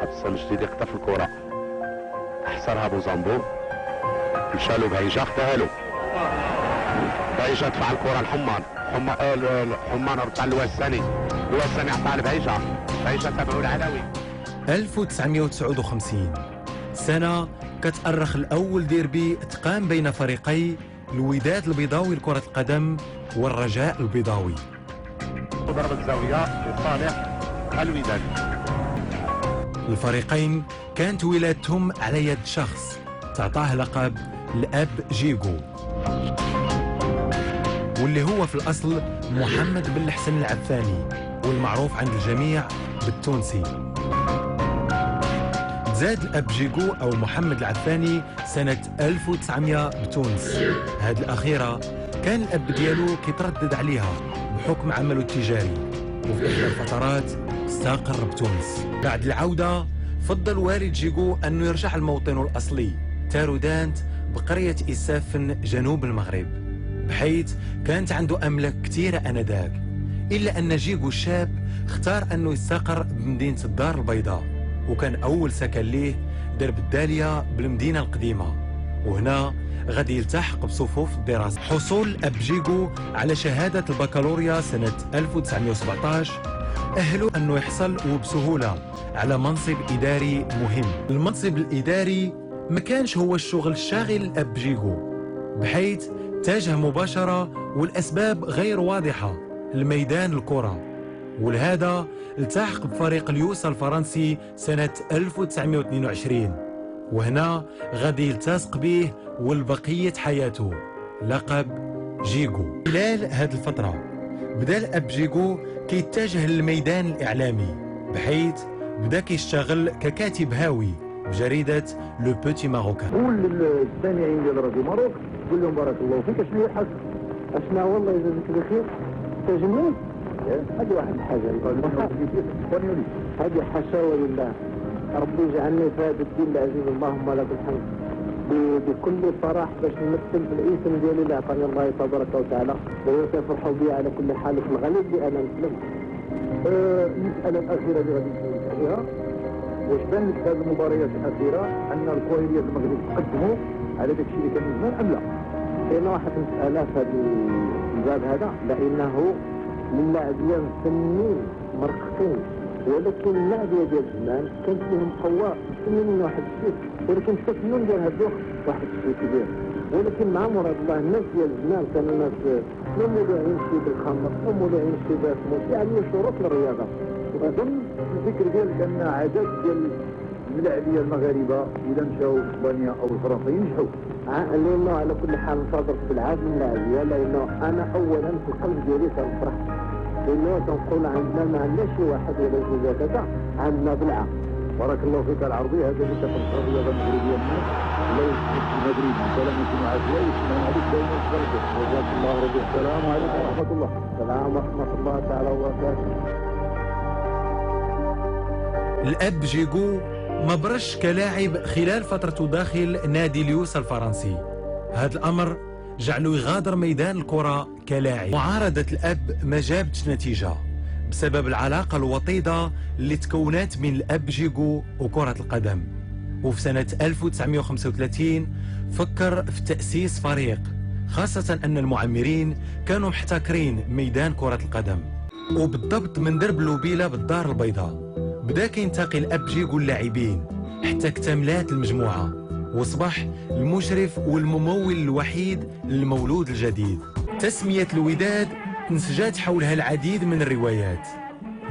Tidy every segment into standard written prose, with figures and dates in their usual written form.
الصيف الجديد يقطف الكرة، حصرها بوزامبو، مشالو بهيجة اختهالو، بهيجة دفع الكرة لحمان، حمان رد على الوساني عطاها لبهيجة، بهيجة تبعو العلوي. 1959 سنة كتأرخ الأول ديربي تقام بين فريقي الوداد البيضاوي لكرة القدم والرجاء البيضاوي. ضربة زاوية لصالح الوداد. الفريقين كانت ولادتهم على يد شخص تعطاه لقب الأب جيجو، واللي هو في الأصل محمد بن الحسن العفاني، والمعروف عند الجميع بالتونسي. زاد الأب جيجو أو محمد العفاني سنة 1900 بتونس. هذه الأخيرة كان الأب ديالو كيتردد عليها بحكم عمله التجاري، وفي إحدى الفترات استقر بتونس. بعد العودة فضل والد جيجو أنه يرجع لموطنه الأصلي تارودانت بقرية إسافن جنوب المغرب، بحيث كانت عنده أملاك كثيرة آنذاك، إلا أن جيجو الشاب اختار أنه يستقر بمدينة الدار البيضاء، وكان أول سكن ليه درب الدالية بالمدينة القديمة، وهنا غادي يلتحق بصفوف الدراسة. حصول أب جيجو على شهادة البكالوريا سنة 1917 أهله أنه يحصل وبسهولة على منصب إداري مهم. المنصب الإداري ما كانش هو الشغل الشاغل الأب جيجو، بحيث اتجه مباشرة والأسباب غير واضحة لميدان الكرة، ولهذا التحق بفريق اليوسا الفرنسي سنة 1922، وهنا غادي يلتصق به والبقية حياته لقب جيجو. خلال هذه الفترة بدا الأب جيجو كيتجه للميدان الإعلامي، بحيث بدا كيشتغل ككاتب هاوي بجريدة لو بوتي ماروكان. قول للسامعين ديال راديو ماروك قول لهم بارك الله فيك شنو هي الحاجة؟ اشنا والله يجازيك بخير تجميل. هذه واحد الحاجة هذه حشاوة لله. ربي يجعلني في هذا الدين العزيز اللهم لك الحمد بكل فرح باش نمثل بالاسم ديالي اللي عطاني الله تبارك وتعالى، ويفرحوا بي على كل حال في الغالب اللي انا مسلم. المسألة الأخيرة اللي غادي نسولك عليها، واش بان لك في هذه المباريات الأخيرة أن الكواليات المغرب تقدموا على داك الشيء اللي كان من زمان أم لا؟ كاين واحد المسألة في هذا الباب هذا، لأنه اللاعبين فنيين مرققين، ولكن اللاعبيه ديال زمان كانت لهم قوه فنيين واحد الشيء، ولكن التكوين ديال هذا الوقت واحد الشيء كبير. ولكن مع مراد الله الناس ديال زمان كانوا ناس لا مولعين شي بالخمر لا مولعين شي باسموس، يعني شروط للرياضه. واظن الفكر ديالك ان عدد ديال اللاعبيه المغاربه اذا مشاو اسبانيا او فرنسا ينجحوا. لانه على كل حال نصادر بالعاد من اللاعبيه، لانه انا اولا في القلب ديالي كنفرح، لانه تنقول عندنا ما عندناش شي واحد ولا جوج هكذا، عندنا بلعه. بارك الله فيك العربي هذا اللي كتنشر الرياضه المغربيه الناس لا يسكت في المغرب سلامة وعافيه ويسلم عليك دائما وتبارك. جزاك الله ربي. السلام عليكم ورحمه الله. السلام ورحمه الله تعالى وبركاته. الأب جيجو ما برش كلاعب خلال فترته داخل نادي اليوسا الفرنسي، هذا الأمر جعله يغادر ميدان الكرة كلاعب. معارضة الأب ما جابتش نتيجة بسبب العلاقة الوطيدة اللي تكونت بين الأب جيجو وكرة القدم، وفي سنة 1935 فكر في تأسيس فريق، خاصة أن المعمرين كانوا محتكرين ميدان كرة القدم، وبالضبط من درب لوبيلا بالدار البيضاء. بدا كينتقي الأب جيجو اللاعبين حتى اكتملات المجموعة، واصبح المشرف والممول الوحيد للمولود الجديد. تسمية الوداد تنسجات حولها العديد من الروايات،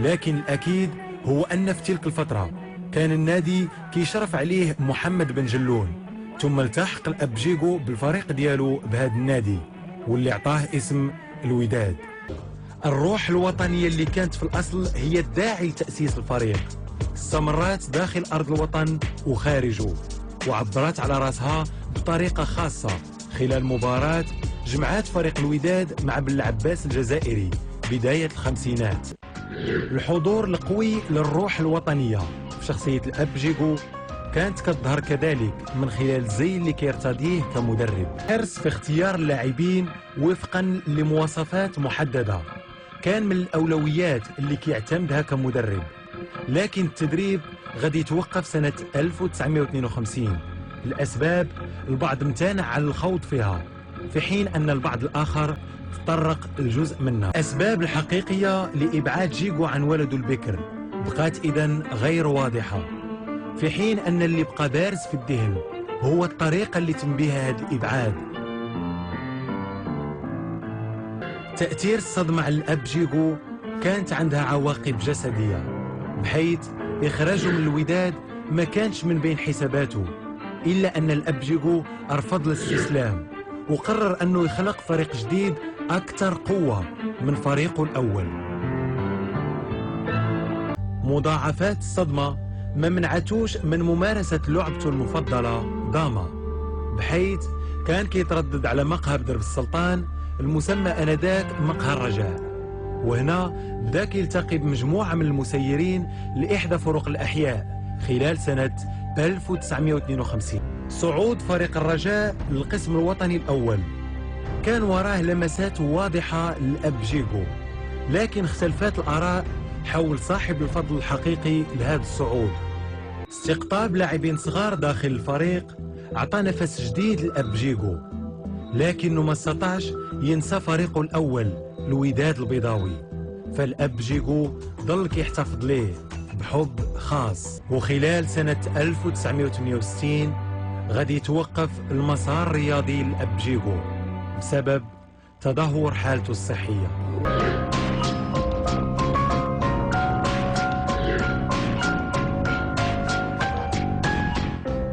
لكن الأكيد هو أن في تلك الفترة كان النادي كيشرف عليه محمد بن جلون، ثم التحق الأب جيجو بالفريق ديالو بهذا النادي واللي عطاه اسم الوداد. الروح الوطنية اللي كانت في الأصل هي الداعي لتأسيس الفريق، استمرت داخل أرض الوطن وخارجه، وعبرت على راسها بطريقة خاصة خلال مباراة جمعات فريق الوداد مع بن العباس الجزائري بداية الخمسينات. الحضور القوي للروح الوطنية في شخصية الأب جيجو كانت كتظهر كذلك من خلال الزي اللي كيرتضيه كمدرب، حرص في اختيار اللاعبين وفقا لمواصفات محددة كان من الأولويات اللي كيعتمدها كمدرب. لكن التدريب غادي يتوقف سنة 1952 الأسباب البعض امتنع على الخوض فيها، في حين أن البعض الآخر تطرق الجزء منها. الأسباب الحقيقية لإبعاد جيجو عن ولده البكر بقات إذن غير واضحة، في حين أن اللي بقى بارز في الذهن هو الطريقة اللي تم بها هذا الإبعاد. تأثير الصدمة على الأب جيجو كانت عندها عواقب جسدية، بحيث إخراجه من الوداد ما كانش من بين حساباته، إلا أن الأب جيجو رفض الاستسلام وقرر أنه يخلق فريق جديد أكثر قوة من فريقه الأول. مضاعفات الصدمة ما منعتوش من ممارسة لعبته المفضلة داما، بحيث كان كيتردد على مقهى بدرب السلطان المسمى آنذاك مقهى الرجاء، وهنا بدا كيلتقي بمجموعة من المسيرين لإحدى فرق الأحياء خلال سنة 1952. صعود فريق الرجاء للقسم الوطني الأول كان وراه لمسات واضحة للأب جيجو، لكن اختلفت الآراء حول صاحب الفضل الحقيقي لهذا الصعود. استقطاب لاعبين صغار داخل الفريق أعطى نفس جديد للأب جيجو، لكنه ما استطاعش ينسى فريقه الأول الوداد البيضاوي، فالأب جيجو ظل كيحتفظ ليه بحب خاص. وخلال سنة 1968 غادي يتوقف المسار الرياضي للأب جيجو بسبب تدهور حالته الصحية.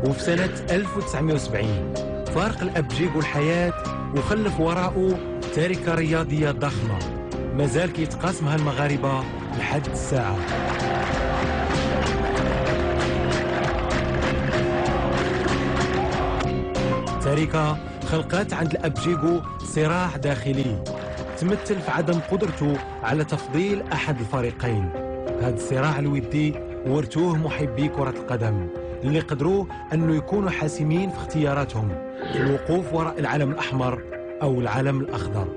وفي سنة 1970 فارق الأب جيجو الحياة وخلف وراءه تركة رياضية ضخمة مازال كيتقاسمها المغاربة لحد الساعة. تركة خلقت عند الأب جيجو صراع داخلي تمثل في عدم قدرته على تفضيل أحد الفريقين. هذا الصراع الودي ورثوه محبي كرة القدم اللي قدروا أنه يكونوا حاسمين في اختياراتهم في الوقوف وراء العلم الأحمر أو العلم الأخضر.